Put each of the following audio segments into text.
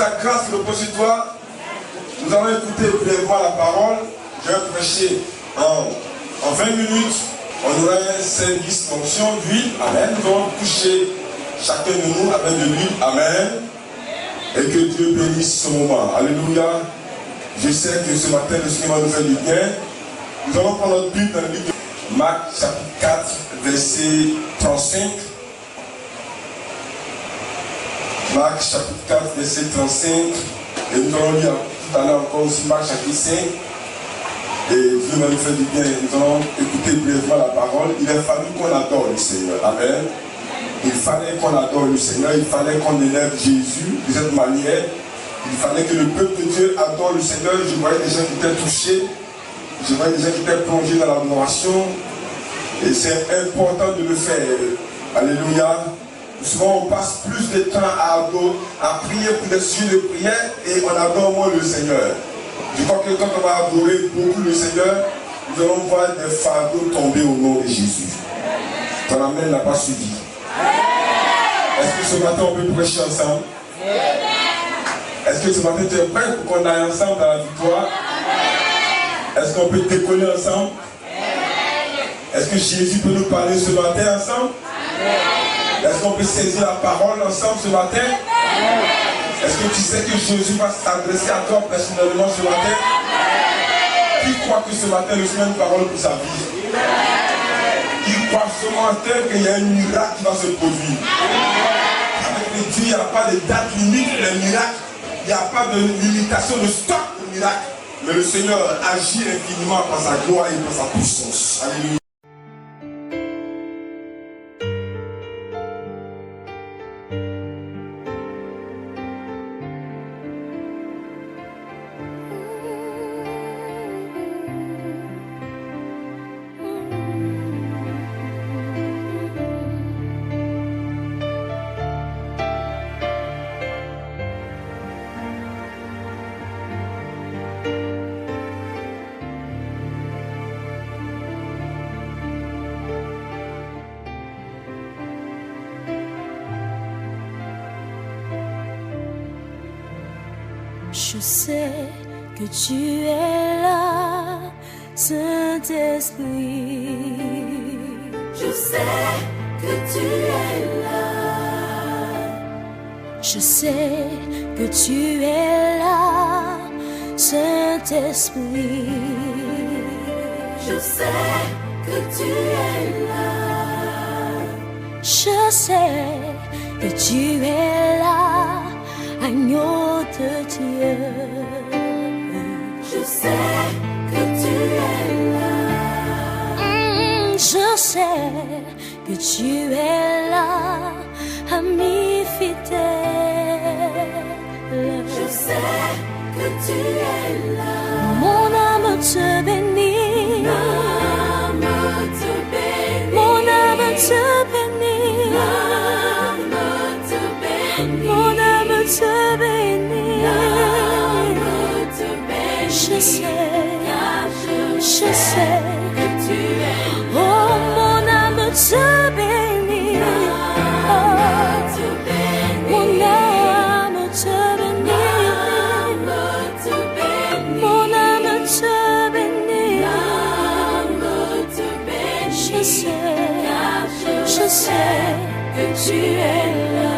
sa grâce repose sur toi. Nous allons écouter brièvement la parole. Je vais prêcher en 20 minutes. On aura un service d'onction d'huile. Amen. Nous allons toucher chacun de nous avec de l'huile. Amen. Et que Dieu bénisse ce moment. Alléluia. Je sais que ce matin, le Seigneur va nous faire du bien. Nous allons prendre notre Bible dans le livre de Marc, chapitre 4, verset 35. Marc, chapitre 4, verset 35. Et nous allons lire tout à l'heure encore aussi Marc, chapitre 5. Et Dieu va nous faire du bien. Nous allons écouter brièvement la parole. Il a fallu qu'on adore le Seigneur. Amen. Il fallait qu'on adore le Seigneur. Il fallait qu'on élève Jésus de cette manière. Il fallait que le peuple de Dieu adore le Seigneur. Je voyais des gens qui étaient touchés. Je voyais des gens qui étaient plongés dans l'adoration. Et c'est important de le faire. Alléluia. Souvent on passe plus de temps à prier pour des sujets de prière et on adore moins le Seigneur. Je crois que quand on va adorer beaucoup le Seigneur, nous allons voir des fardeaux tomber au nom de Jésus. Ton amen n'a pas suivi. Est-ce que ce matin on peut prêcher ensemble? Est-ce que ce matin tu es prêt pour qu'on aille ensemble dans la victoire? Est-ce qu'on peut décoller ensemble? Est-ce que Jésus peut nous parler ce matin ensemble? Est-ce qu'on peut saisir la parole ensemble ce matin? Est-ce que tu sais que Jésus va s'adresser à toi personnellement ce matin? Qui croit que ce matin le Seigneur a une parole pour sa vie? Qui croit ce matin qu'il y a un miracle qui va se produire? Avec les dieux, il n'y a pas de date limite pour les miracles. Il n'y a pas de limitation de stock de miracles. Mais le Seigneur agit infiniment par sa gloire et par sa puissance. Alléluia. Je sais que tu es là, Saint-Esprit. Je sais que tu es là. Je sais que tu es là, Saint-Esprit. Je sais que tu es là. Je sais que tu es là, agneau de Dieu. Je sais que tu es là. Je sais que tu es là, ami fidèle. Je sais que tu es là. Mon âme te bénit. Mon âme te bénit. Mon âme te bénit. Je sais que tu es. Oh, mon âme te bénit. Mon âme te bénit. Mon âme te bénit. Je sais que tu es là.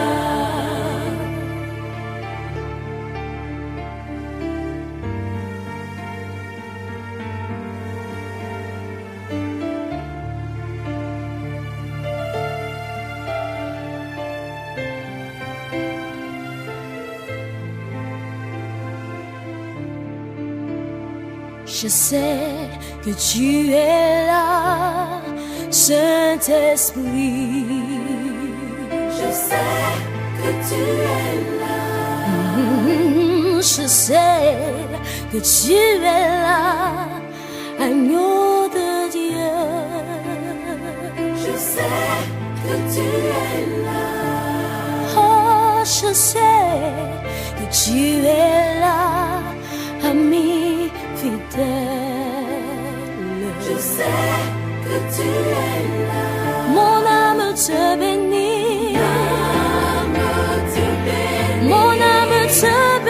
Je sais que tu es là, Saint-Esprit. Je sais que tu es là. Je sais que tu es là, agneau de Dieu. Je sais que tu es là. Oh, je sais que tu es là, ami fidèle. Je sais que tu es là. Mon âme te bénit. Mon âme te bénit. Mon âme te bénit.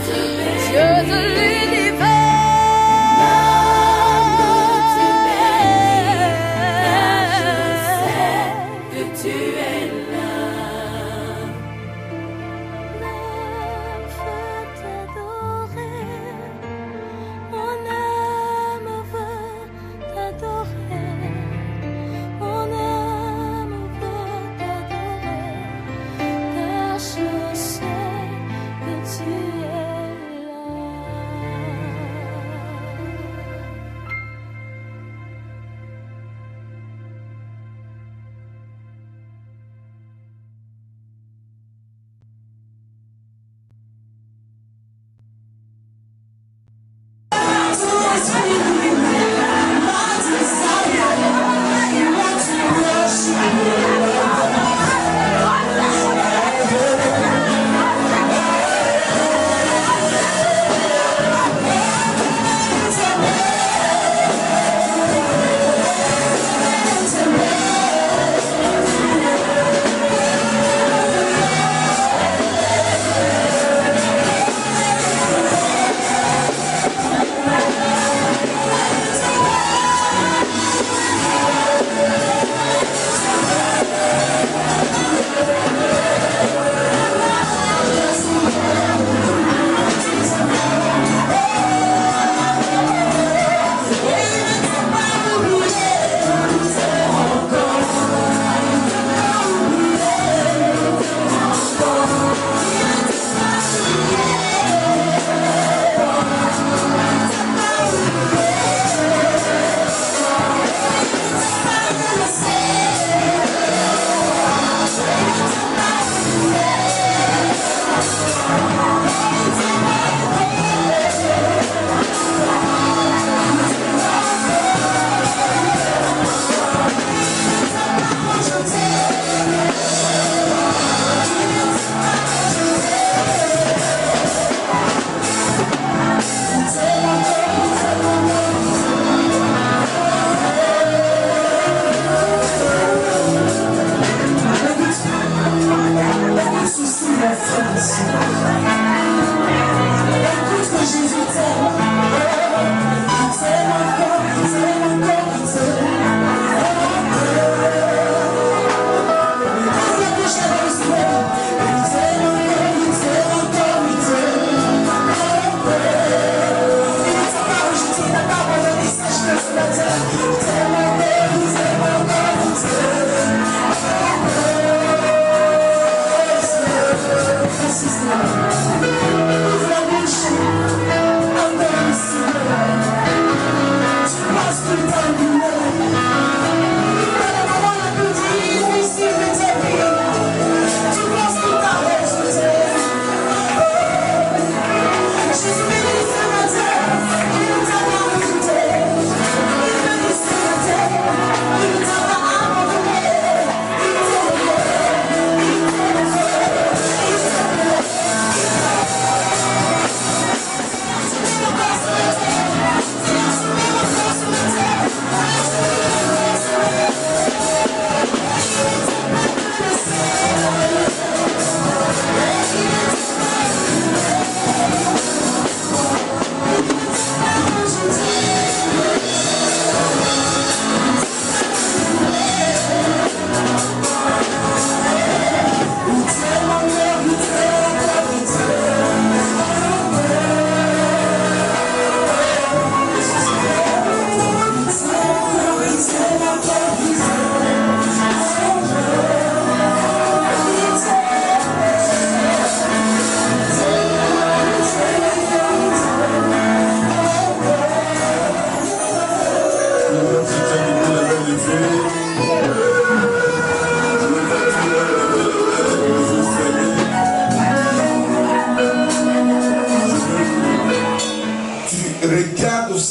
To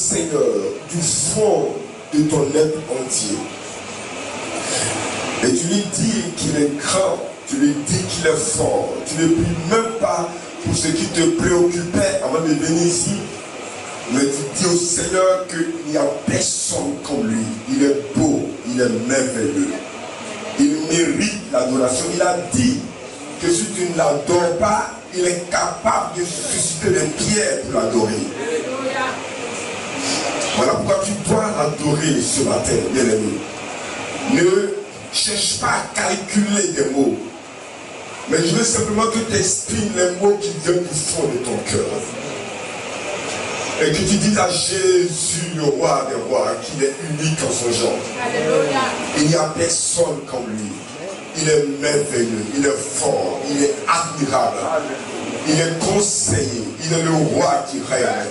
Seigneur du fond de ton être entier. Et tu lui dis qu'il est grand, tu lui dis qu'il est fort. Tu ne pries même pas pour ce qui te préoccupait avant de venir ici. Mais tu dis au Seigneur qu'il n'y a personne comme lui. Il est beau, il est merveilleux. Il mérite l'adoration. Il a dit que si tu ne l'adores pas, il est capable de susciter des pierres pour l'adorer. Voilà pourquoi tu dois l'adorer ce matin, bien-aimé. Ne cherche pas à calculer des mots. Mais je veux simplement que tu exprimes les mots qui viennent du fond de ton cœur. Et que tu dises à Jésus, le roi des rois, qu'il est unique en son genre. Alléluia. Il n'y a personne comme lui. Il est merveilleux, il est fort, il est admirable. Il est conseiller, il est le roi qui règne.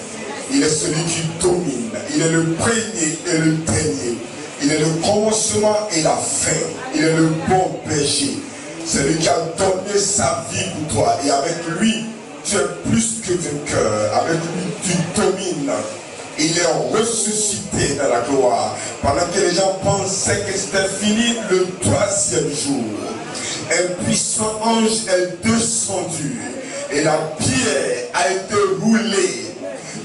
Il est celui qui domine. Il est le premier et le dernier. Il est le commencement et la fin. Il est le bon berger. C'est lui qui a donné sa vie pour toi. Et avec lui, tu es plus que vainqueur. Avec lui, tu domines. Il est ressuscité dans la gloire. Pendant que les gens pensaient que c'était fini, le troisième jour, un puissant ange est descendu. Et la pierre a été roulée.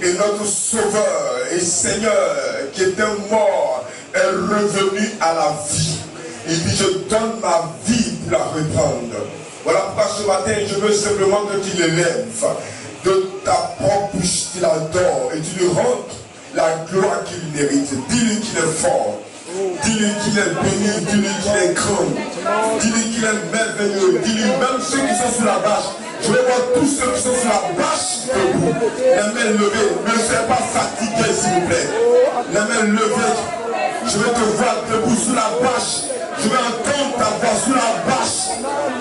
Et notre Sauveur et Seigneur qui était mort est revenu à la vie. Il dit, je donne ma vie pour la reprendre. Voilà pourquoi ce matin, je veux simplement que tu l'élèves de ta propre bouche, tu l'adores et tu lui rends la gloire qu'il mérite. Dis-lui qu'il est fort. Dis-lui qu'il est béni. Dis-lui qu'il est grand. Dis-lui qu'il est merveilleux. Dis-lui même ceux qui sont sous la bâche. Je vais voir tous ceux qui sont sur la bâche debout. Les mains levées. Ne soyez pas fatigués, s'il vous plaît. Les mains levées. Je vais te voir debout sous la bâche. Je vais entendre ta voix sous la bâche.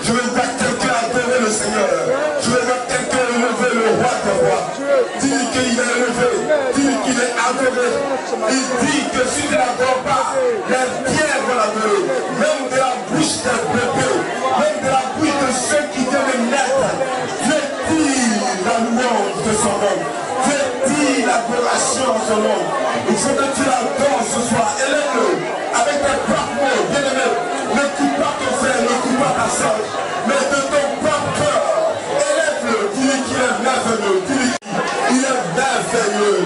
Je vais voir quelqu'un adorer le Seigneur. Je vais voir quelqu'un élever le roi des rois. Dis-lui qu'il est élevé. Dis-lui qu'il est adoré. Il dit que si tu ne l'adores pas, les pierres vont l'adorer. Même de la bouche des bébés. Même de la bouche de ceux qui viennent de naître. Dieu dit la louange de son nom. Dieu dit l'adoration en son nom. Il faut que tu l'adores ce soir. Élève-le avec tes propres mots. Bien-aimé, ne coupe pas ton frère, ne coupe pas ta soeur. Mais de ton propre cœur, élève-le. Dis-lui qu'il est merveilleux. Dis-lui qu'il est merveilleux.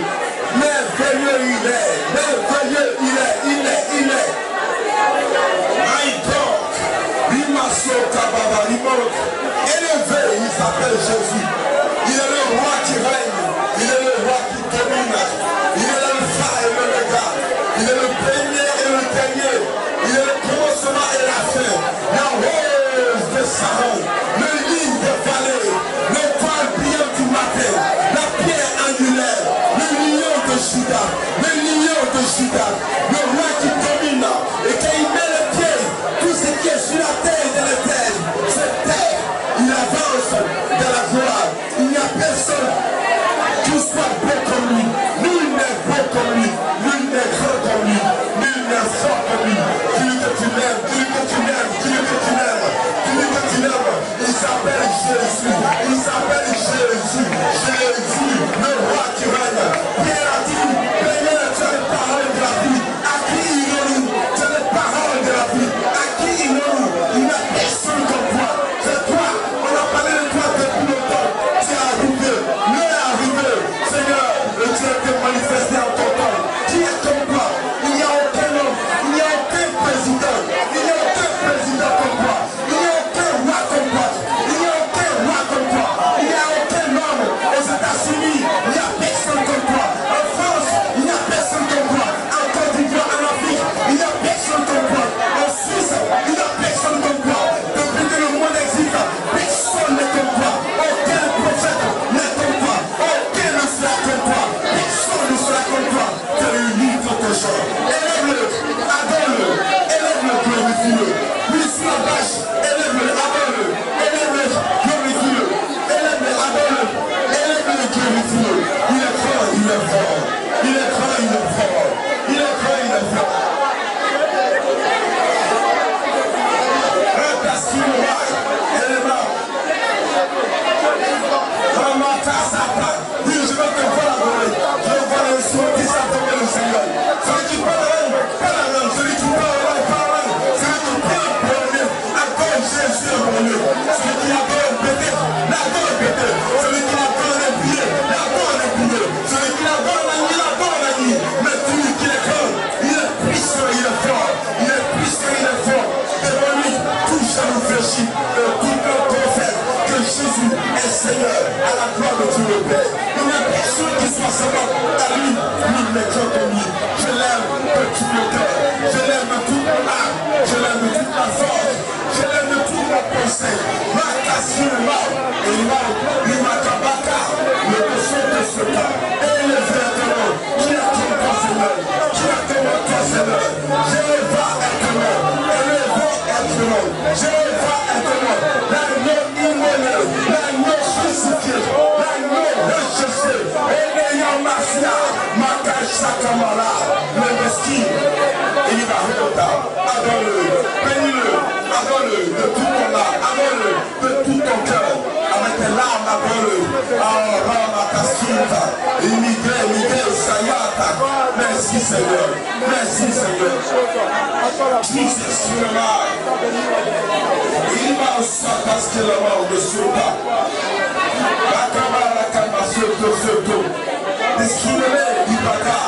Merveilleux il est. Merveilleux il est. Il est. My God. Élevé, il s'appelle Jésus. Il est le roi qui règne. Il est le roi qui domine. Il est l'alpha et l'oméga. Il est le premier et le dernier. Il est le commencement et la fin. La rose de Saron. Le lit des vallées. L'étoile brillante du matin. La pierre angulaire. Le lion de Juda. Le lion de Juda. Le roi qui domine. Et quand il met les pieds, tout ce qui est sur la terre et dans les terres, cette terre, il avance dans la gloire. Merci Seigneur, merci Seigneur. Jesus, you are alive. Il m'a parce que la mort ne soit pas. La camara, la camara, surtout. Discriminé, du baka.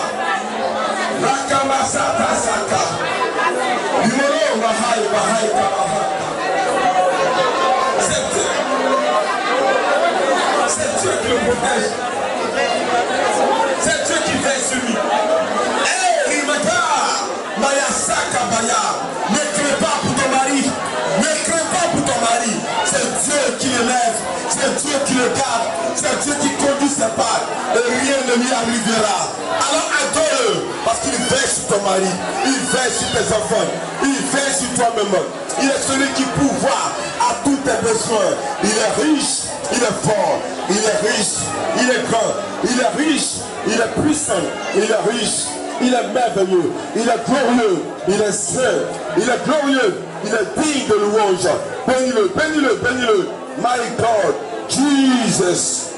La camara, sata. Numéro, bahai, kamaha. C'est Dieu qui le protège. C'est Dieu qui veille sur lui. Ne crains pas pour ton mari. Ne crains pas pour ton mari. C'est Dieu qui le lève. C'est Dieu qui le garde. C'est Dieu qui conduit ses pas. Et rien ne lui arrivera. Alors adore-le. Parce qu'il veille sur ton mari. Il veille sur tes enfants. Il veille sur toi-même. Il est celui qui pourvoit à tous tes besoins. Il est riche. Il est fort. Il est riche. Il est grand. Il est riche. Il est puissant. Il est riche. Il est merveilleux, il est glorieux, il est saint, il est glorieux, il est digne de louange. Bénis-le, bénis-le, bénis-le. My God, Jesus.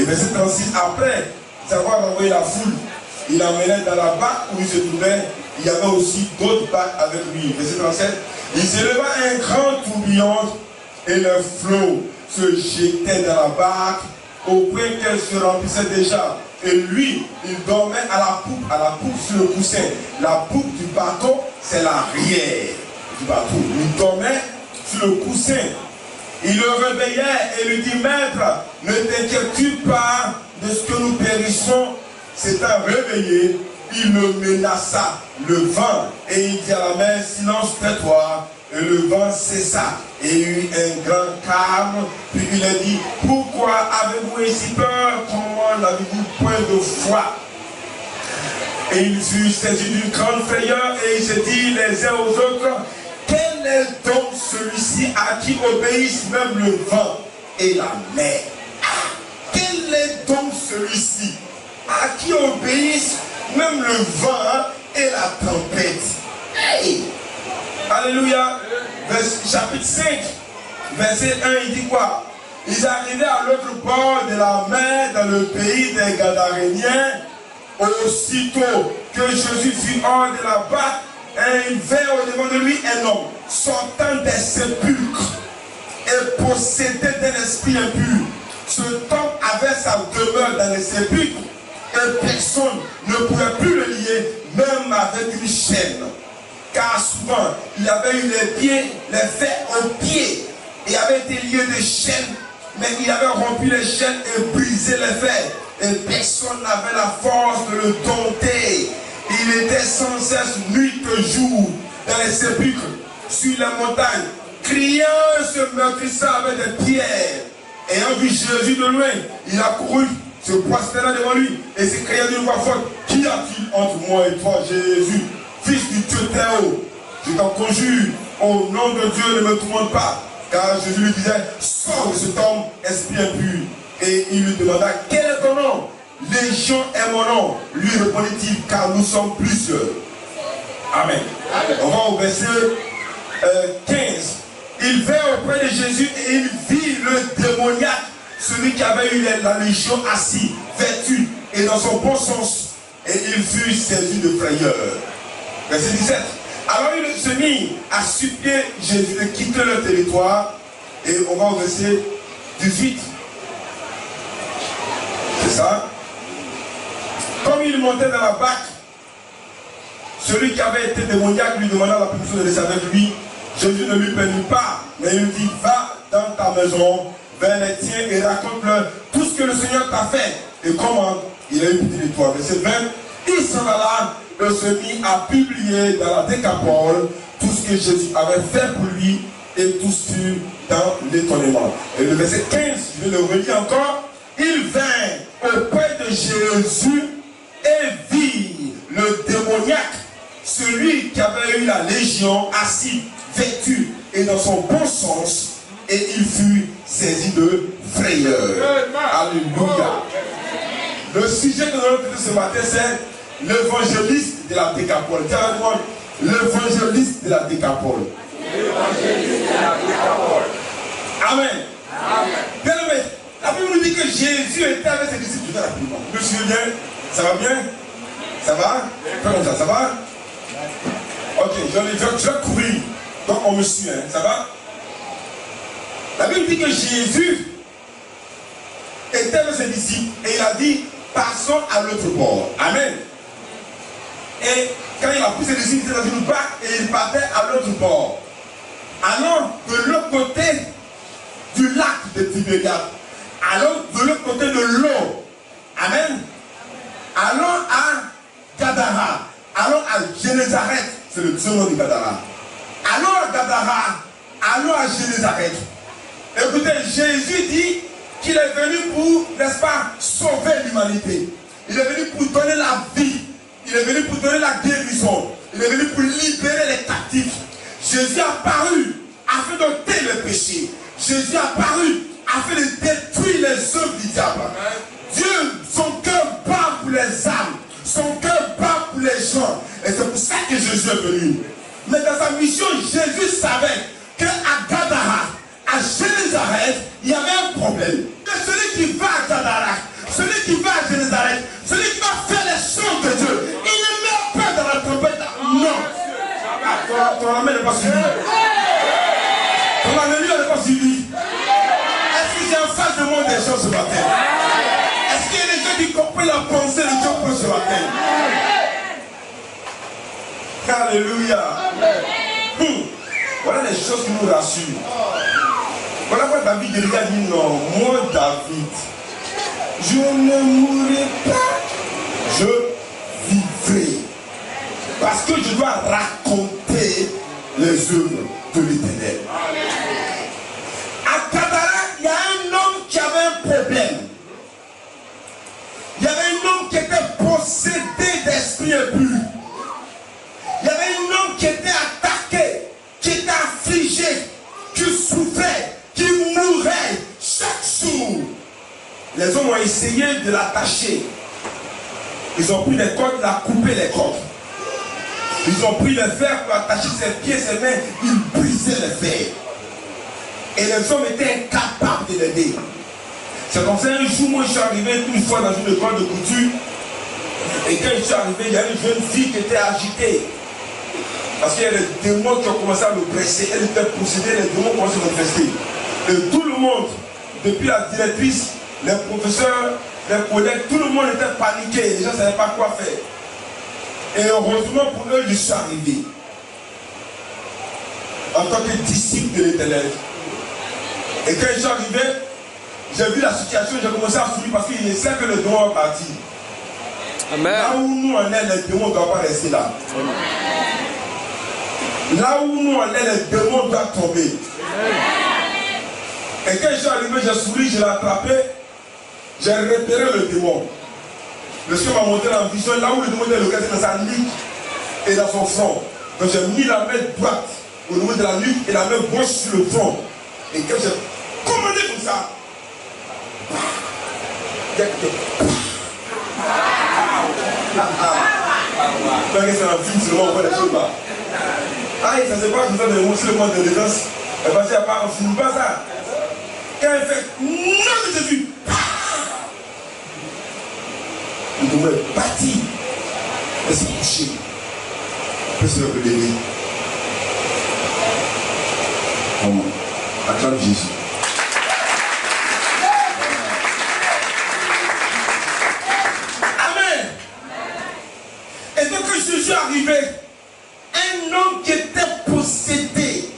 verset 36, après avoir envoyé la foule, il emmenait dans la barque où il se trouvait, il y avait aussi d'autres barques avec lui. Verset 37, il s'éleva un grand tourbillon et le flot se jetait dans la barque au point qu'elle se remplissait déjà. Et lui, il dormait à la poupe sur le coussin. La poupe du bateau, c'est l'arrière du bateau. Il dormait sur le coussin. Il le réveillait et lui dit, maître, ne t'inquiètes-tu pas de ce que nous périssons? S'étant réveillé, il le menaça, le vent, et il dit à la mer, silence, tais-toi. Et le vent cessa, et il y eut un grand calme. Puis il a dit, pourquoi avez-vous ainsi peur? Comment n'avez-vous point de foi? Et il fut saisi d'une grande frayeur, et il se dit les uns aux autres, quel est donc celui-ci à qui obéissent même le vent et la mer? Quel est donc celui-ci à qui obéissent même le vent et la tempête? Hey! Alléluia. Chapitre 5, verset 1, il dit quoi? Ils arrivaient à l'autre bord de la mer dans le pays des Gadaréniens. Aussitôt que Jésus fut hors de la barque, il vint au-devant de lui un homme sortant des sépulcres et possédé d'un esprit impur. Ce homme avait sa demeure dans les sépulcres et personne ne pouvait plus le lier, même avec une chaîne. Car souvent, il avait eu les fers aux pieds. Il avait été lié de chaînes, mais il avait rompu les chaînes et brisé les fers. Et personne n'avait la force de le dompter. Il était sans cesse nuit et jour dans les sépulcres, sur les montagnes, criant et se meurtrissant avec des pierres. Ayant vu Jésus de loin, il a couru, se prosternant devant lui et s'écria d'une voix forte, qui a-t-il entre moi et toi, Jésus, fils du Dieu très haut? Je t'en conjure, au nom de Dieu, ne me tourmente pas. Car Jésus lui disait, sors de cet homme, esprit impur. Et il lui demanda, quel est ton nom? Légion est mon nom. Lui répondit-il, car nous sommes plusieurs. Amen. On va au verset 15. Il vint auprès de Jésus et il vit le démoniaque, celui qui avait eu la légion, assis, vêtu et dans son bon sens. Et il fut saisi de frayeur. Verset 17. Alors il se mit à supplier Jésus de quitter le territoire. Et on va au verset 18. C'est ça. Comme il montait dans la barque, celui qui avait été démoniaque lui demanda la permission de laisser avec lui. Jésus ne lui permit pas, mais il lui dit, va dans ta maison, vers les tiens et raconte-leur tout ce que le Seigneur t'a fait et comment il a eu pitié de toi. Verset 20, il s'en alla et se mit à publier dans la Décapole tout ce que Jésus avait fait pour lui et tous furent dans l'étonnement. Et le verset 15, je vais le relire encore. Il vint auprès de Jésus et vit le démoniaque, celui qui avait eu la légion, assis, vêtu et dans son bon sens, et il fut saisi de frayeur. Alléluia. Le sujet de notre étude ce matin, c'est l'évangéliste de la Décapole. Tiens, l'évangéliste de la Décapole. L'évangéliste de la Décapole. Amen. Bien aimé, la Bible nous dit que Jésus était avec ses disciples. Je me souviens bien. Ça va bien? Ça va? Fais comme ça va? Ok, je vais courir. Donc on me suit, hein. Ça va? La Bible dit que Jésus était avec ses disciples et il a dit, passons à l'autre bord. Amen. Et quand il a pris ses disciples, il était dans une barque et il partait à l'autre bord. Allant de l'autre côté du lac de Tibériade. Allons de l'autre côté de l'eau. Amen. Allons à Gadara. Allons à Génézareth. C'est le nom de Gadara. Allons à Gadara. Allons à Génézareth. Écoutez, Jésus dit qu'il est venu pour, n'est-ce pas, sauver l'humanité. Il est venu pour donner la vie. Il est venu pour donner la guérison. Il est venu pour libérer les captifs. Jésus a paru afin d'ôter le péché. Jésus a paru afin de détruire les œuvres du diable. Dieu, son cœur bat pour les âmes. Son cœur bat pour les gens. Et c'est pour ça que Jésus est venu. Mais dans sa mission, Jésus savait qu'à Gadara, à Génézareth, il y avait un problème. Que celui qui va à Gadara, celui qui va à Génézareth, celui qui va faire les choses de Dieu, il ne meurt pas dans la tempête. Non. Ton amène n'est pas suivi. Ton amène n'est pas suivi. Est-ce que j'ai en face de moi des gens ce matin? Est-ce qu'il y a des gens qui comprennent la pensée de Dieu pour ce matin? Alléluia. Voilà les choses qui nous rassurent. Voilà pourquoi David dit non, moi David, je ne mourrai pas, je vivrai. Parce que je dois raconter les œuvres de l'Éternel. À Kadara, il y a un homme qui avait un problème. Il y avait un homme qui était possédé d'esprit impur. Il y avait un homme qui était attaqué, qui était affligé, qui souffrait, qui mourait chaque jour. Les hommes ont essayé de l'attacher. Ils ont pris des cordes, ils ont coupé les cordes. Ils ont pris les fers pour attacher ses pieds, ses mains. Ils brisaient les fers. Et les hommes étaient incapables de l'aider. C'est comme ça, un jour, moi, je suis arrivé une fois dans une école de couture. Et quand je suis arrivé, il y a une jeune fille qui était agitée. Parce qu'il y a des démons qui ont commencé à me presser. Elle était possédée, les démons ont commencé à me presser. Et tout le monde, depuis la directrice, les professeurs, les collègues, tout le monde était paniqué. Les gens ne savaient pas quoi faire. Et heureusement pour eux, je suis arrivé. En tant que disciple de l'Éternel. Et quand je suis arrivé, j'ai vu la situation, j'ai commencé à sourire parce qu'il sait que le démon est parti. Amen. Là où nous on est, les démons ne doivent pas rester là. Amen. Là où nous on est, les démons doivent tomber. Amen. Et quand je suis arrivé, j'ai souri, je l'ai attrapé, j'ai repéré le démon. Le Seigneur m'a montré la vision, là où le démon était localisé dans sa nuque et dans son front. Donc j'ai mis la main droite au niveau de la nuque et la main gauche sur le front. Et quand j'ai commandé comme ça, c'est un film, c'est le moment où on voit les choses là. Ah, ça se passe comme ça, de montrer le monde de l'élégance. Elle va dire, on ne filme pas ça. Quand elle fait, non de Jésus. Il devrait bâtir. Elle s'est couchée. Elle s'est relevée. Acclame Jésus. Amen. Et donc quand Jésus est arrivé, un homme qui était possédé,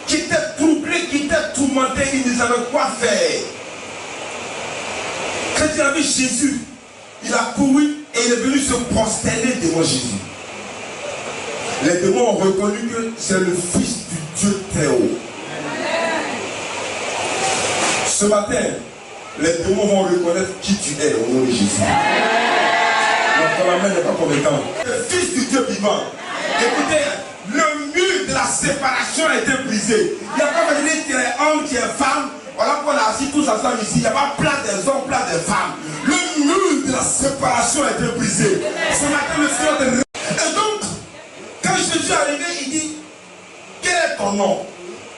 qui était troublé, qui était tourmenté, il ne savait quoi faire. Quand il a vu Jésus, il a couru et il est venu se prosterner devant Jésus. Les démons ont reconnu que c'est le Fils du Dieu très haut. Ce matin, les démons vont reconnaître qui tu es au nom de Jésus. Donc, la main n'est pas compétente. Le Fils du Dieu vivant. Écoutez, le mur de la séparation a été brisé. Il n'y a pas de dire qu'il est homme, qui est femme. Voilà qu'on a assis tous ensemble ici. Il n'y a pas plein des hommes, plein des femmes. Le mur de la séparation a été brisé. Ce matin, le Seigneur te... Et donc, quand Jésus est arrivé, il dit, quel est ton nom?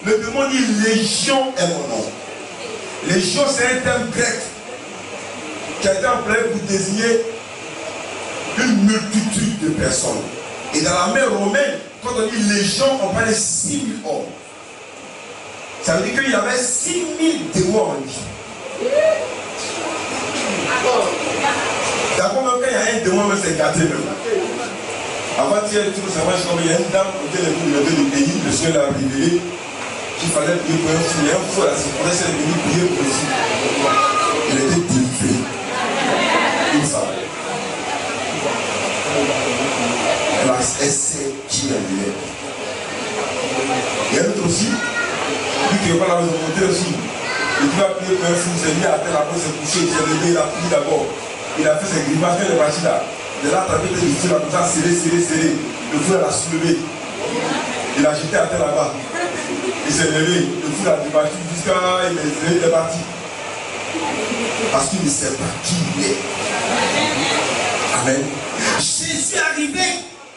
Le démon dit, Légion est mon nom. Légion, c'est un terme grec qui a été employé pour désigner une multitude de personnes. Et dans la main romaine, quand on dit légion, on parle de 6 000 hommes. Ça veut dire qu'il y avait 6 000 démons en lui. D'abord, même quand il y a un démon, c'est gâté même. Avant-hier, tout le savoir, il y a une dame auquel le pays, le Seigneur l'a révélé, qu'il fallait prier pour un fou. Et un fou, c'est pour ça qu'il est venu prier pour le fou. Il était délivré. Une femme. Elle sait qui elle est. Il y a un autre aussi, lui qui n'est pas la maison montée aussi. Il va prier pour un fou, il s'est mis à terre, après s'est couché, il s'est levé, il a prié d'abord. Il a fait ses grimaces, il est parti là. Il a attrapé le fou là, comme ça, serré. Le fou l'a soulevé. Il a jeté à terre là-bas. Il s'est levé, le fou l'a débattu jusqu'à il est parti. Parce qu'il ne sait pas qui il est. Amen. Jésus est arrivé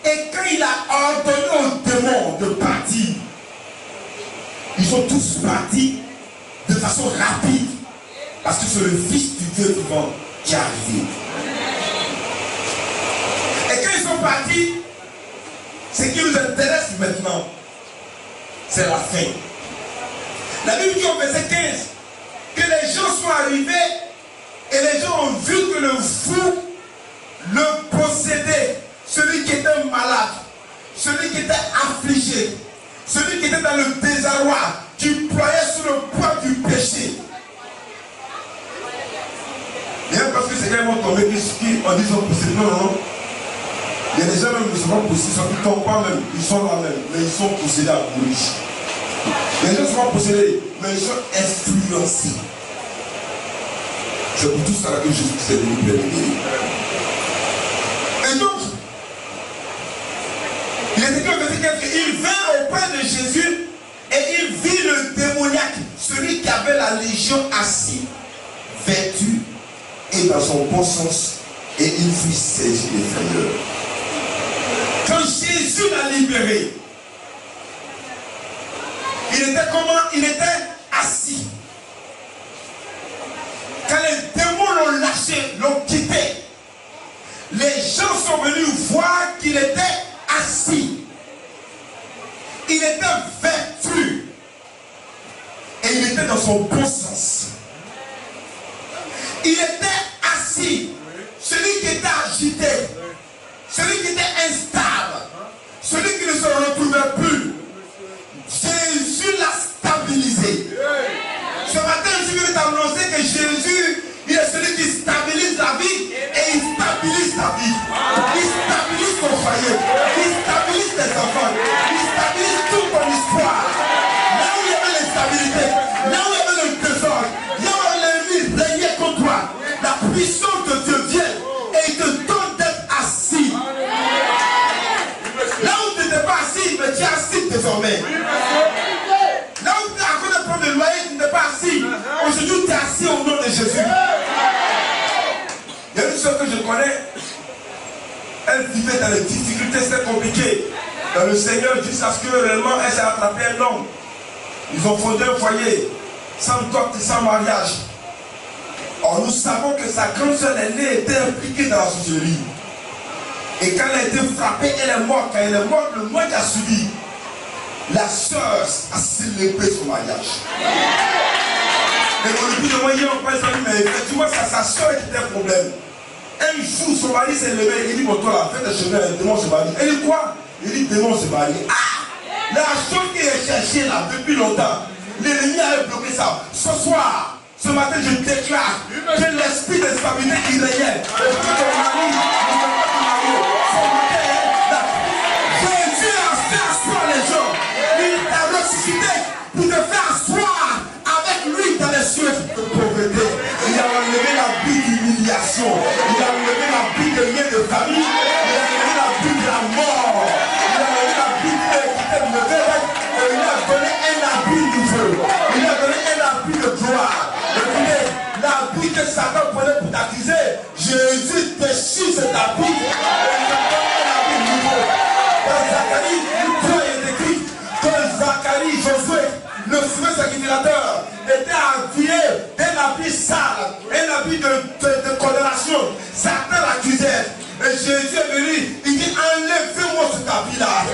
et quand il a ordonné aux démons de partir, ils sont tous partis de façon rapide parce que c'est le Fils du Dieu vivant qui est arrivé. Et quand ils sont partis, ce qui nous intéresse maintenant, c'est la fin. La Bible dit au verset 15 que les gens sont arrivés et les gens ont vu que le fou, le possédé, celui qui était malade, celui qui était affligé, celui qui était dans le désarroi, qui ployait sous le poids du péché. Bien parce que c'est quand ils vont tomber, on dit qu'ils sont possédés. Non. Il y a des gens même qui sont pas possédés, ils ne tombent pas même, ils sont là même, mais ils sont possédés à bouche. Les gens sont pas possédés, mais ils sont influencés. C'est pour tout ça que Jésus s'est venu bénir. Et donc, il est écrit au verset 4 qu'il vint auprès de Jésus et il vit le démoniaque, celui qui avait la légion assis, vêtu et dans son bon sens, et il fut saisi des frayeurs. Quand Jésus l'a libéré, il était comment? Il était assis. Quand les démons l'ont lâché, l'ont quitté, les gens sont venus voir qu'il était assis. Il était vêtu. Et il était dans son bon sens. Il était assis. Celui qui était agité, celui qui était instable, celui qui ne se retrouvait plus, Jésus l'a stabilisé. Ce matin, je veux t'annoncer que Jésus, il est celui qui stabilise la vie et il stabilise ta vie. Il stabilise ton foyer, il stabilise tes enfants, il stabilise toute ton histoire. Là où il y avait l'instabilité, là où il y avait le désordre, là où l'ennemi régnait contre toi, la puissance de Dieu vient et il te donne d'être assis. Là où tu n'étais pas assis, mais tu es assis désormais. Là où tu es à cause de prendre le loyer, tu n'es pas assis. Aujourd'hui, tu es assis au nom de Jésus. Il y a une soeur que je connais, elle vivait dans les difficultés, c'était compliqué. Dans le Seigneur, jusqu'à ce que réellement elle s'est attrapée un homme. Ils ont fondé un foyer, sans dot et sans mariage. Or, nous savons que sa grande soeur aînée était impliquée dans la sorcellerie. Et quand elle a été frappée, elle est morte. Quand elle est morte, le mois qui a suivi, la soeur a célébré son mariage. Et au début de moi, hier, on parle de mais effectivement, c'est sa soeur qui était un problème. Un jour, son mari s'est levé, il dit, bon, toi, la fête de chemin, le démon se marie. Elle dit quoi? Il dit, démon se marie. Ah! La chose qui est cherchée là, depuis longtemps, l'ennemi a bloqué ça. Ce soir, ce matin, je déclare que l'esprit d'instabilité qui régnait, le fait de mari, Jésus a fait asseoir les gens. Il t'a ressuscité pour te faire asseoir avec lui dans les cieux de pauvreté. Il a enlevé la vie d'humiliation. Il a enlevé la vie de lien de famille. Il a enlevé la vie de la mort. Il a enlevé la vie de l'équité de l'évêque. Et il a donné un habit nouveau. Il a donné un habit de gloire. Écoutez, l'habit que Satan prenait pour t'accuser, Jésus déchire cet habit. Et il a donné un habit nouveau. Dans Zacharie, Dieu est écrit que Zacharie, Josué, le feu sacrificateur, était habillé d'un habit sale, un habit de condamnation. Satan l'accusait. Et Jésus est venu, il dit enlevez-moi cet habit-là.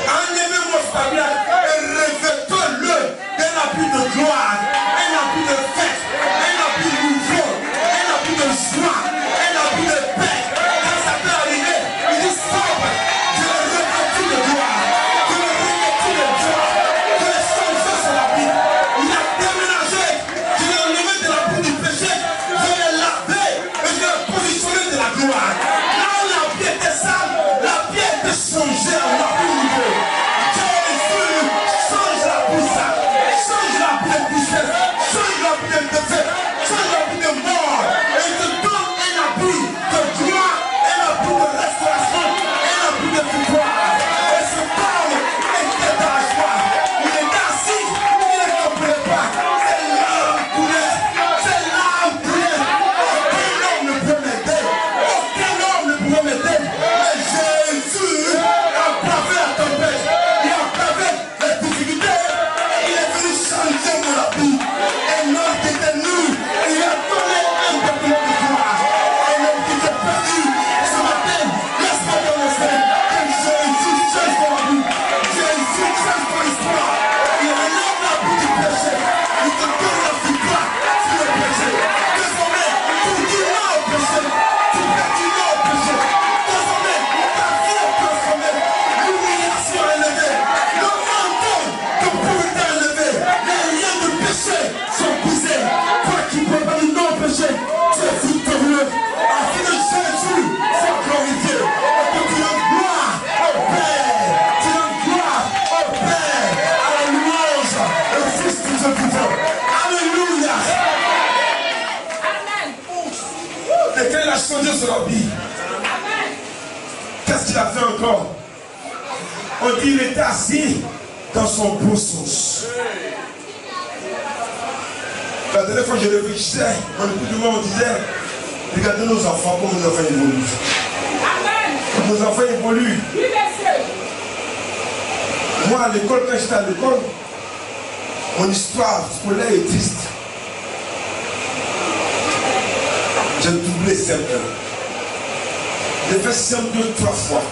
Enlevez-moi cet habit-là et revêtez-le d'un habit de gloire, un habit de fête, un habit nouveau, un habit de joie, un habit de paix. Quand Satan est arrivé, il dit stop, je le revêtis de gloire, je le revêtis de joie, je le change sur l'habit. Il a déménagé, je l'ai enlevé de la boue du péché, je l'ai lavé et je l'ai positionné de la gloire. Là où l'habit était sale, Dieu se remplit. Qu'est-ce qu'il a fait encore? On dit qu'il était assis dans son beau sens. La dernière fois que je réfléchissais, on disait, regardez nos enfants, comment nos enfants évoluent. Nos enfants évoluent. Moi, à l'école, quand j'étais à l'école, mon histoire scolaire est triste. J'ai doublé CM1. J'ai fait CM2 3 fois.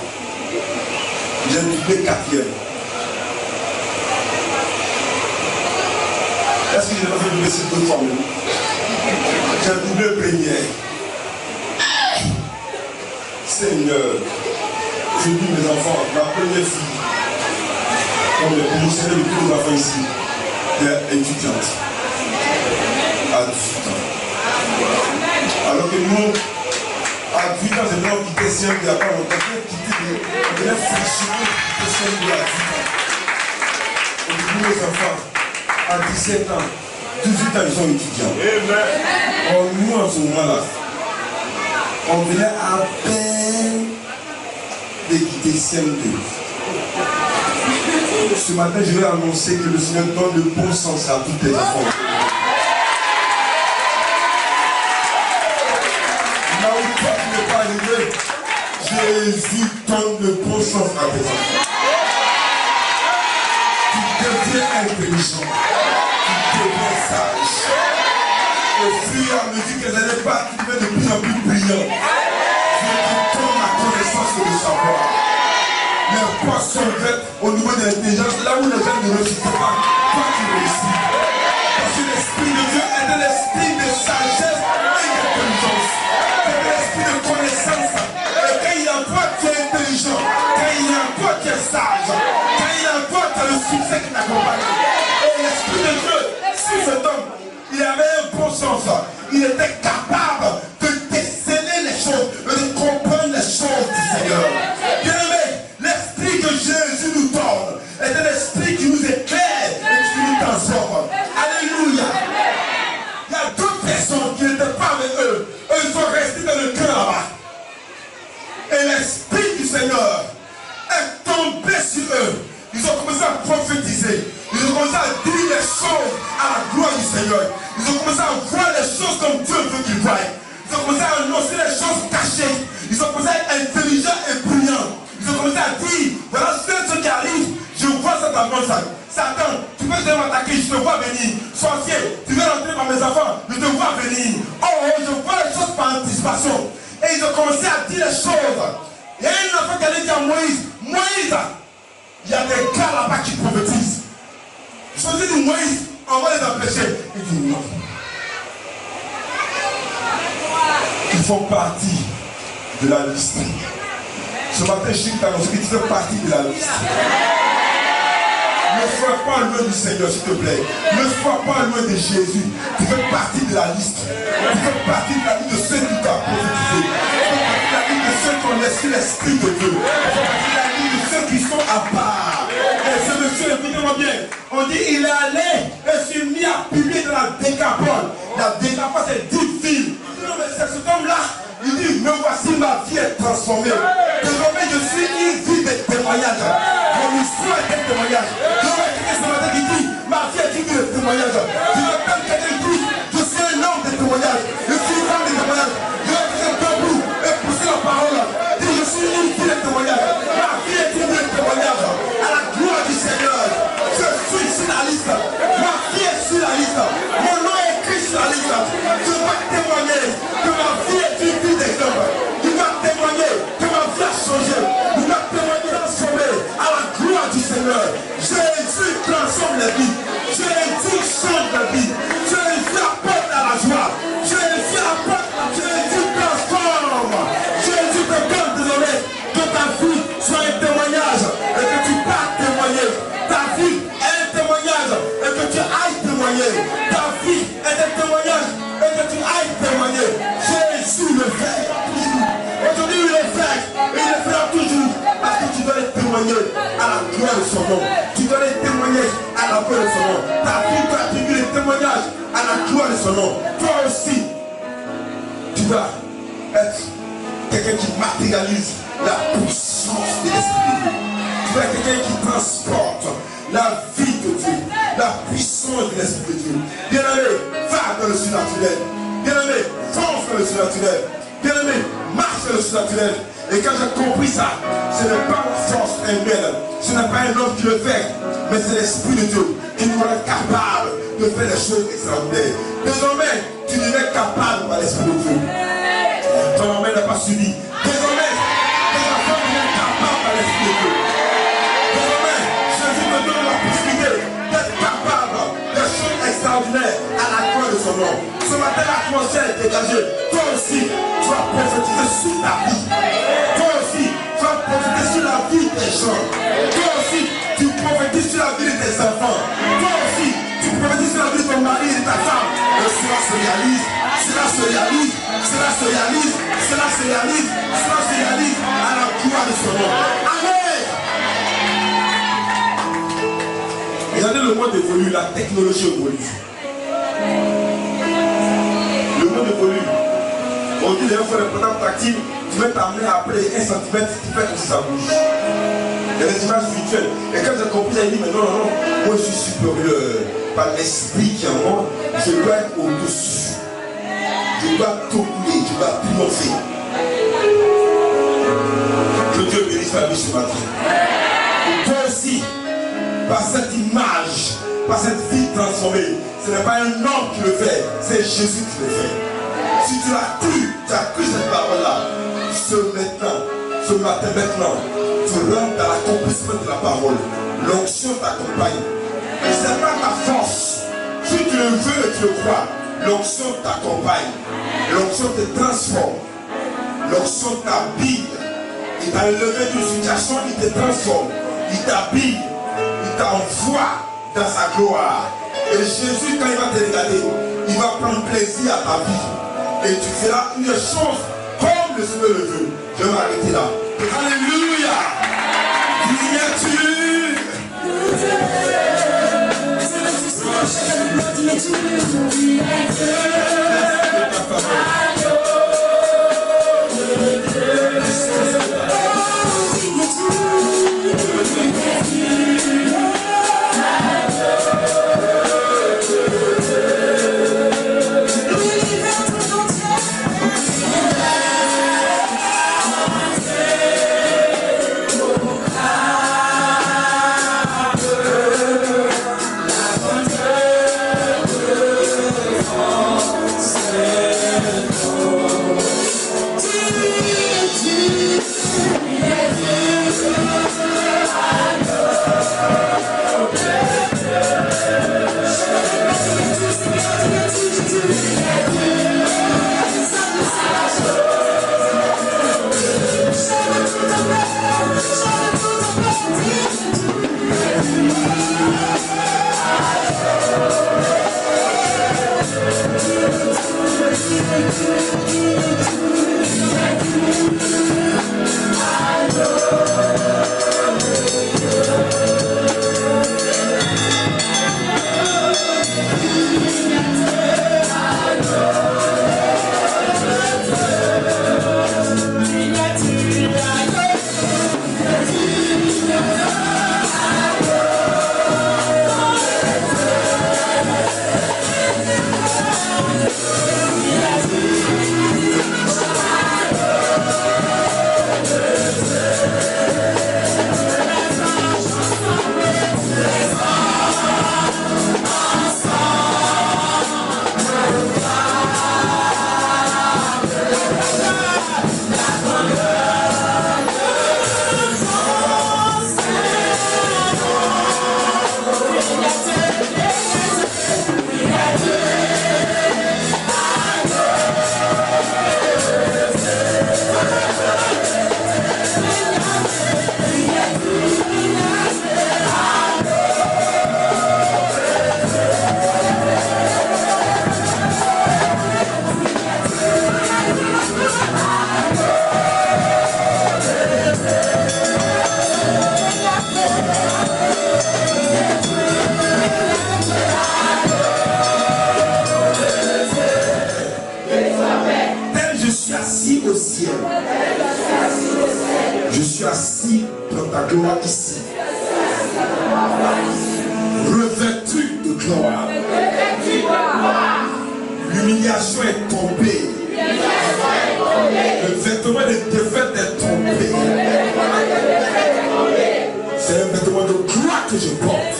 J'ai doublé 4e. Est-ce que je n'ai pas fait doubler ces 2 fois? J'ai doublé première. Seigneur, je dis mes enfants, ma première fille, comme le promotionnaire de tous les enfants ici, est étudiante à 18 ans. Alors que nous, à 18 ans, c'est nous qui quitté CM2 il n'y a pas longtemps, on venait fraîchement quitter CM2 à 18 ans. Et du coup, nos enfants, à 17 ans, 18 ans, ils sont étudiants. Or, nous, en ce moment-là, on venait à peine de quitter CM2. Ce matin, je vais annoncer que le Seigneur donne le bon sens à tous les enfants. Là où toi tu n'es pas arrivé, Jésus donne le bon sens à tes enfants. Tu deviens intelligent, tu deviens sage. Au fur et à mesure que les années passent, tu deviens de plus en plus brillant. Dieu te donne la connaissance et le savoir. Les poissons faits au niveau de l'intelligence, là où les gens ne réussissent pas, toi tu réussis. Parce que l'Esprit de Dieu est un esprit de sagesse et d'intelligence. C'est un esprit de connaissance. Et quand il y a en toi, tu es intelligent. Quand il y a en toi, tu es sage. Quand il y a en toi, tu as le succès qui t'accompagne. Et l'Esprit de Dieu, si cet homme, il avait un bon sens, il était capable de déceler les choses, de comprendre les choses du Seigneur. L'esprit que Jésus nous donne est un esprit qui nous éclaire et qui nous transforme. Alléluia. Il y a d'autres personnes qui n'étaient pas avec eux. Eux, ils sont restés dans le cœur là-bas. Et l'esprit du Seigneur est tombé sur eux. Ils ont commencé à prophétiser. Ils ont commencé à dire les choses à la gloire du Seigneur. Ils ont commencé à voir les choses comme Dieu veut qu'ils voient. Ils ont commencé à annoncer les choses cachées. Ils ont commencé à être intelligents et brillants. Ils ont commencé à dire, voilà ce qui arrive, je vois ça d'avance. Satan, tu peux te m'attaquer, je te vois venir. Sorcier, tu veux rentrer par mes enfants, je te vois venir. Oh, je vois les choses par anticipation. Et ils ont commencé à dire les choses. Il y a un enfant qui allait dire à Moïse, Moïse, il y a des gars là-bas qui prophétisent. Ils ont dit, Moïse, on va les empêcher. Il dit non. Ils font partie de la liste. Ce matin, je t'annonce que tu fais partie de la liste. Ne sois pas loin du Seigneur, s'il te plaît. Ne sois pas loin de Jésus. Tu fais partie de la liste. Tu fais partie de la liste de ceux qui t'ont prophétisé. Tu fais partie de la liste de ceux qui ont laissé l'Esprit de Dieu. Tu fais partie de la liste de ceux qui sont à part. Et ce monsieur, écoutez-moi bien, on dit il est allé et s'est mis à publier dans la Décapole. La Décapole, c'est 10 villes. Non, mais c'est cet homme-là. Il dit, me voici, ma vie est transformée. Désormais, je suis une vie de témoignage. Mon histoire est un témoignage. Je vois quelqu'un ce matin qui dit, ma vie est une vie de témoignage. Je vois quelqu'un qui dit, je suis un homme de témoignage. Je suis une femme de témoignage. Je vois quelqu'un debout et pousser la parole. Dit, je suis une vie de témoignage. Ma vie est une vie de témoignage. À la gloire du Seigneur. Je suis sur la liste. Ma vie est sur la liste. Mon nom est écrit sur la liste. Je vais témoigner que ma vie est une vie d'exemple. Il va témoigner que ma vie a changé. Il va témoigner transformé à la gloire du Seigneur. Jésus transforme la vie. Jésus change la vie. Jésus apporte à la joie. Jésus apporte. Jésus transforme. Jésus te donne désormais que ta vie soit un témoignage et que tu partes témoigner. Ta vie est un témoignage et que tu ailles témoigner. Ta vie est un témoignage et que tu ailles témoigner. Jésus le fait toujours. Aujourd'hui il le fait et il le fera toujours parce que tu dois les témoigner à la gloire de son nom. Tu dois les témoigner à la gloire de son nom. Ta vie doit attribuer les témoignages à la gloire de son nom. Toi aussi, tu vas être quelqu'un qui matérialise la puissance de l'Esprit de Dieu. Tu vas être quelqu'un qui transporte la vie de Dieu, la puissance de l'Esprit de Dieu. Bien-aimé, va dans le surnaturel. Bien-aimé, fonce dans le surnaturel. Bien-aimé, marche dans le surnaturel. Et quand j'ai compris ça, ce n'est pas la force humaine, ce n'est pas un homme qui le fait, mais c'est l'Esprit de Dieu qui nous rend capable de faire des choses extraordinaires. Désormais, tu deviens capable par l'Esprit de Dieu. Ton maman n'a pas subi. Désormais, tes enfants deviennent capables par l'Esprit de Dieu. Désormais, Jésus me donne la possibilité d'être capable de choses extraordinaires à la gloire de son nom. Ce matin, l'atmosphère est dégagée. Toi aussi, tu vas prophétiser sur ta vie. Toi aussi, tu vas prophétiser sur la vie des gens. Toi aussi, tu prophétises sur la vie de tes enfants. Toi aussi, tu prophétises sur la vie de ton mari et de ta femme. Et cela se réalise. Cela se réalise. Cela se réalise. Cela se réalise. Cela se réalise à la gloire de son nom. Amen. Regardez le monde évolue, la technologie évolue. Le monde évolue. On dit d'ailleurs, il faut les programmes tactiles, tu vas t'amener après 1 cm, tu fais comme si ça bouge. Il y a des images virtuelles. Et quand j'ai compris, j'ai dit, mais non, non, non, moi je suis supérieur par l'esprit qui est en moi, je dois être au-dessus. Je dois doubler, je dois triompher. Que Dieu bénisse la vie ce matin. Et toi aussi, par cette image, par cette vie transformée, ce n'est pas un homme qui le fait, c'est Jésus qui le fait. Si tu as cru cette parole-là, ce matin maintenant, tu rentres dans l'accomplissement de la parole. L'onction t'accompagne. Et ce n'est pas ta force. Si tu le veux et tu le crois, l'onction t'accompagne. L'onction te transforme. L'onction t'habille. Il t'a élevé d'une situation, il te transforme. Il t'habille. Il t'envoie dans sa gloire. Et Jésus, quand il va te regarder, il va prendre plaisir à ta vie. Et tu feras une chose comme le Seigneur le veut. Je vais m'arrêter là. Alléluia. gloire ici. Revêtu de gloire. L'humiliation est tombée. Le vêtement de défaite est tombé. C'est un vêtement de gloire que je porte.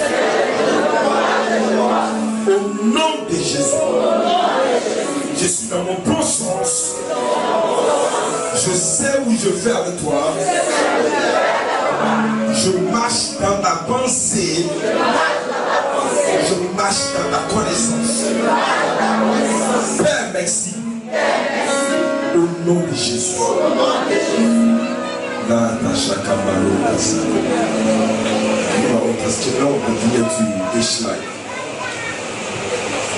Au nom de Jésus. Je suis dans mon bon sens. Je sais où je vais avec toi. Je marche dans ta pensée. Je marche dans ta connaissance. Père, merci. Au nom de Jésus. Là, Tasha Kamalo, Tassa. Parce que là, on continue du Schleich.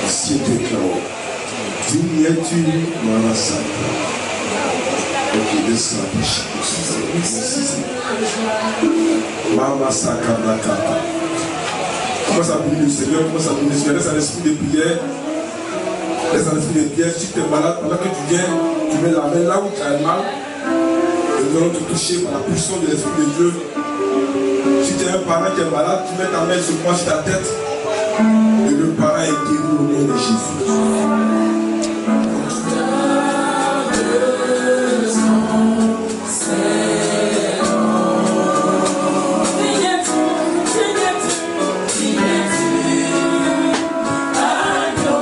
Si tu es clair. Dis-tu, voilà ça. Ok, descends un peu. Mama Sakanakata. Commence à bénir le Seigneur, commence à bénir le Seigneur. Laisse un esprit de prière. Laisse un esprit de prière. Si tu es malade, pendant que tu viens, tu mets la main là où tu as mal. Et nous allons te toucher par la puissance de l'Esprit de Dieu. Si tu es un parent qui est malade, tu mets ta main sur ta tête. Et le parent est guéri au nom de Jésus. I know.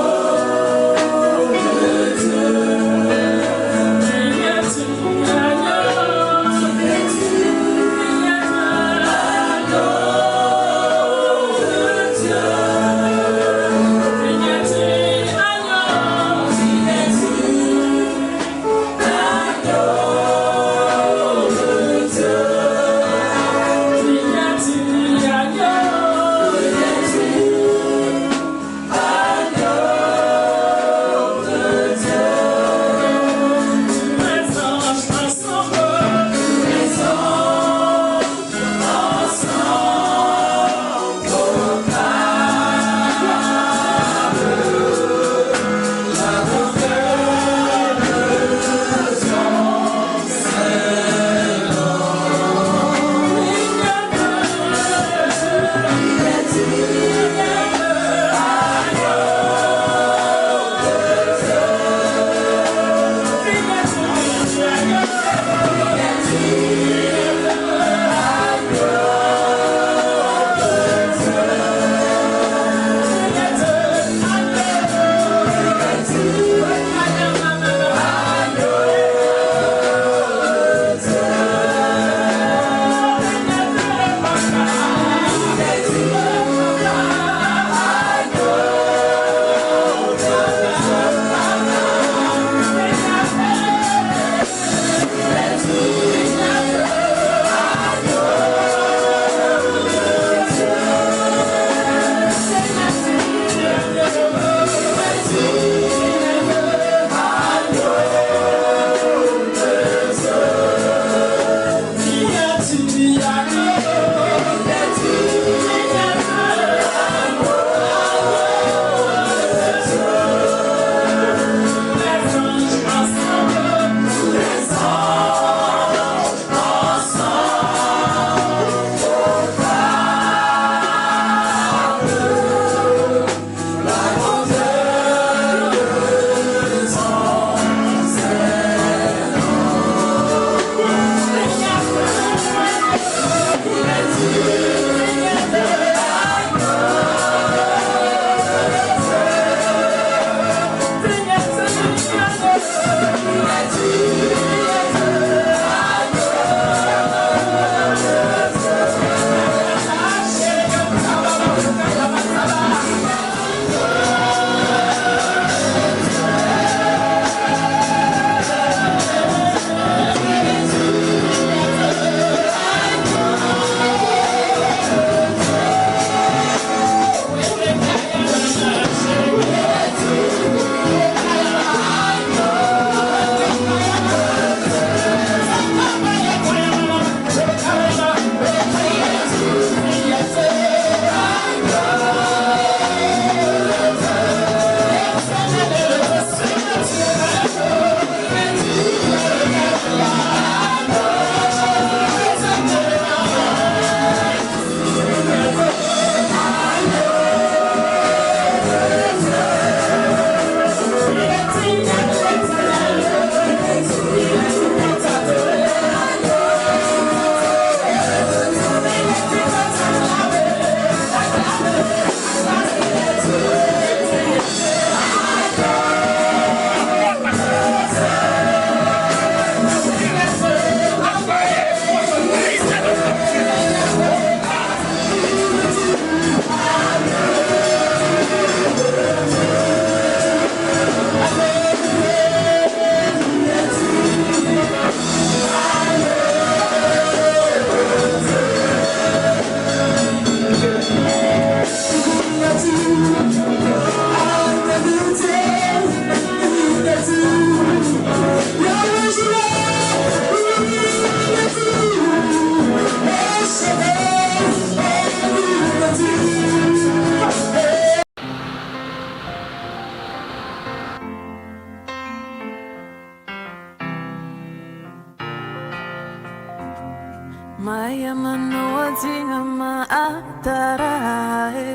tinga maatarae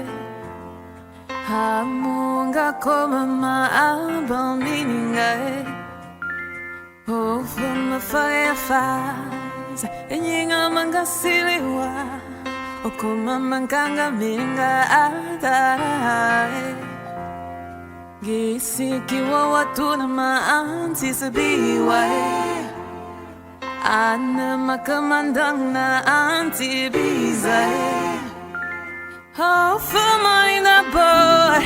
Hamunga koma maabaminingae Ofuma faz Enyinga mangasiliwa Okuma mankanga minga atarae Gisikiwa watu na maanti sabiwae Ana makamandang na anti bizae Ofuma ina boy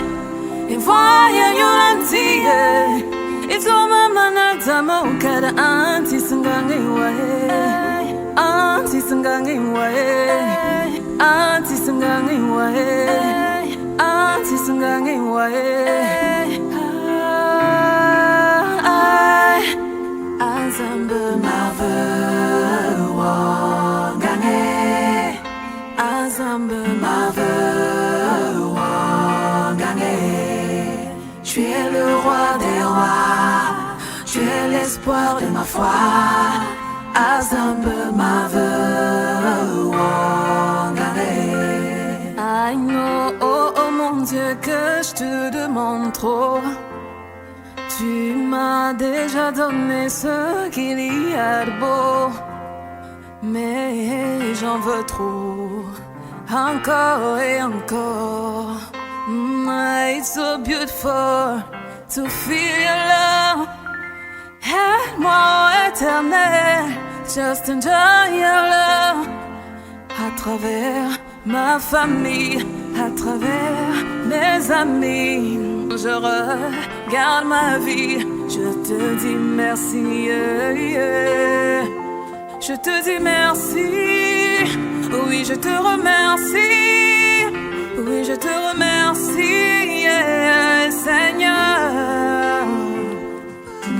Ivoya yulantie Itoma manatama ukada anti sangangi wae Anti sangangi wae Anti sangangi wae Anti sangangi wae Azamba mave wangane Azamba mave wangane Tu es le roi des rois Tu es l'espoir de ma foi Azamba mave wangane I know, oh, oh mon Dieu que je te demande trop Tu m'as déjà donné ce qu'il y a de beau Mais j'en veux trop Encore et encore It's so beautiful to feel your love Aide-moi éternel Just enjoy your love À travers ma famille À travers mes amis Je regarde ma vie, je te dis merci, Je te dis merci, oui je te remercie, oui je te remercie, Seigneur.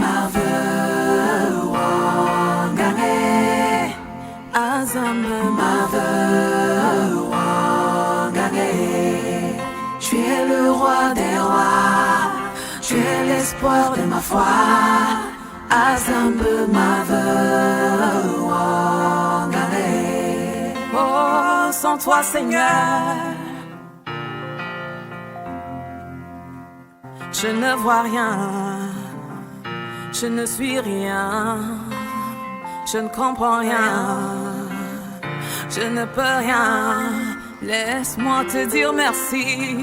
Marvel wangane, Azambe Marvel wangane. Tu es le roi des rois, tu es l'espoir de ma foi. Azambe mave wangane. Oh, sans toi, Seigneur, je ne vois rien, je ne suis rien, je ne comprends rien, je ne peux rien. Laisse-moi te dire merci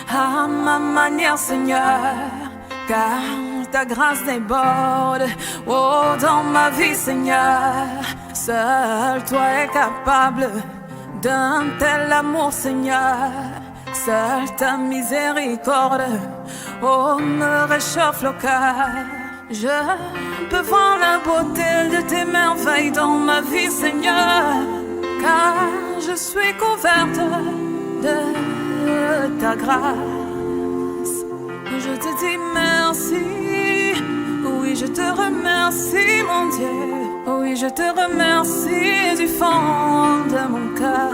à ma manière, Seigneur, car ta grâce déborde, oh, dans ma vie, Seigneur. Seul toi es capable d'un tel amour, Seigneur. Seule ta miséricorde, oh, me réchauffe le cœur. Je peux voir la beauté de tes merveilles dans ma vie, Seigneur, car je suis couverte de ta grâce. Je te dis merci, oui je te remercie mon Dieu, oui je te remercie du fond de mon cœur.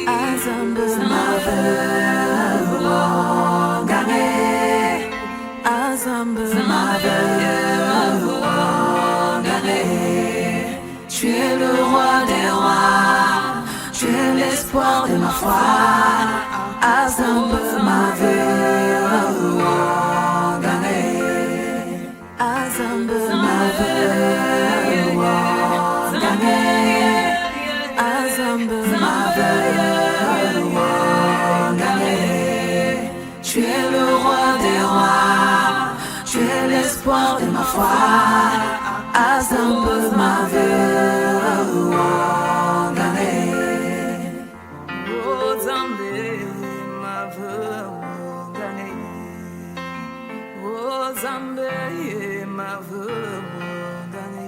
Azambe mave wangane, Azambe mave wangane. Tu es le roi des rois, tu es l'espoir de ma foi. Azambe mave wangane, Azambe mave wangane, Azambe mave wangane. Tu es le roi des rois, tu es l'espoir de ma foi. Azambe mave wangane. Oh, Zambe mave wangane. Oh, Zambe mave wangane.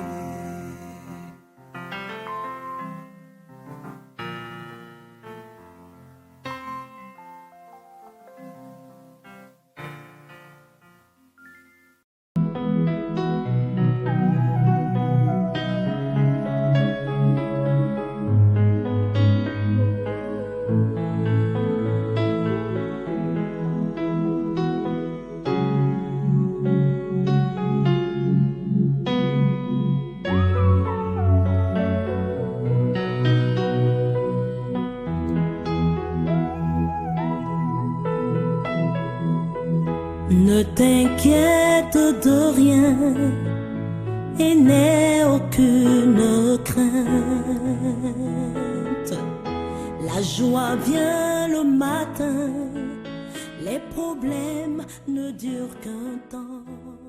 Ne t'inquiète de rien et n'aie aucune crainte. La joie vient le matin, les problèmes ne durent qu'un temps.